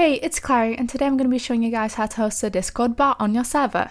Hey, it's Clary, and today I'm going to be showing you guys how to host a Discord bot on your server.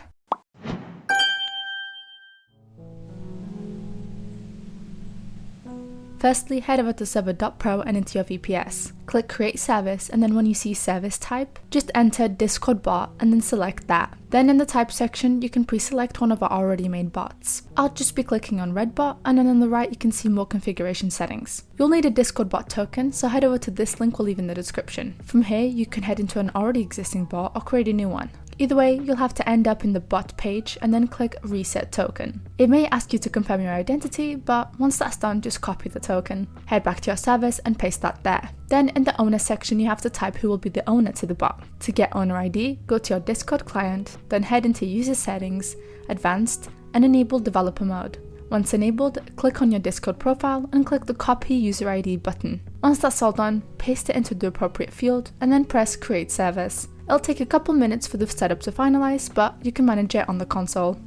Firstly, head over to Server.pro and into your VPS. Click Create Service, and then when you see Service Type, just enter Discord bot and then select that. Then in the type section, you can pre-select one of our already made bots. I'll just be clicking on Red Bot, and then on the right you can see more configuration settings. You'll need a Discord bot token, so head over to this link we'll leave in the description. From here, you can head into an already existing bot or create a new one. Either way, you'll have to end up in the bot page and then click Reset Token. It may ask you to confirm your identity, but once that's done, just copy the token. Head back to your service and paste that there. Then in the owner section, you have to type who will be the owner to the bot. To get owner ID, go to your Discord client, then head into User Settings, Advanced, and enable Developer Mode. Once enabled, click on your Discord profile and click the Copy User ID button. Once that's all done, paste it into the appropriate field and then press Create Service. It'll take a couple minutes for the setup to finalize, but you can manage it on the console.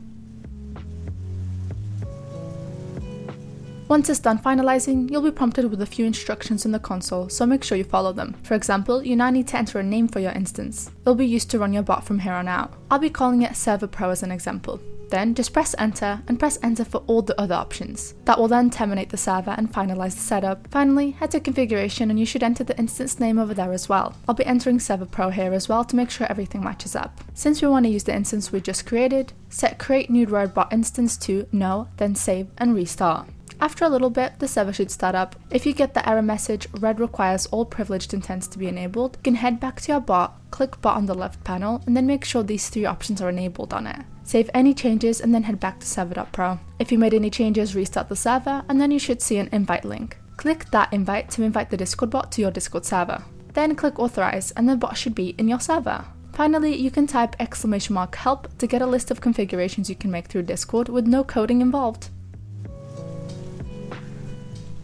Once it's done finalizing, you'll be prompted with a few instructions in the console, so make sure you follow them. For example, you now need to enter a name for your instance. It'll be used to run your bot from here on out. I'll be calling it Server.pro as an example. Then just press enter and press enter for all the other options. That will then terminate the server and finalize the setup. Finally, head to configuration and you should enter the instance name over there as well. I'll be entering Server.pro here as well to make sure everything matches up. Since we want to use the instance we just created, set create new red bot instance to no, then save and restart. After a little bit, the server should start up. If you get the error message, red requires all privileged intents to be enabled, you can head back to your bot, click bot on the left panel, and then make sure these three options are enabled on it. Save any changes and then head back to Server.pro. If you made any changes, restart the server, and then you should see an invite link. Click that invite to invite the Discord bot to your Discord server. Then click authorize and the bot should be in your server. Finally, you can type !help to get a list of configurations you can make through Discord with no coding involved.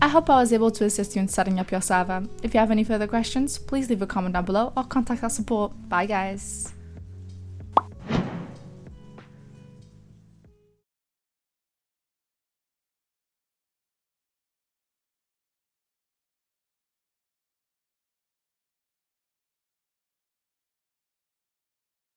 I hope I was able to assist you in setting up your server. If you have any further questions, please leave a comment down below or contact our support. Bye guys!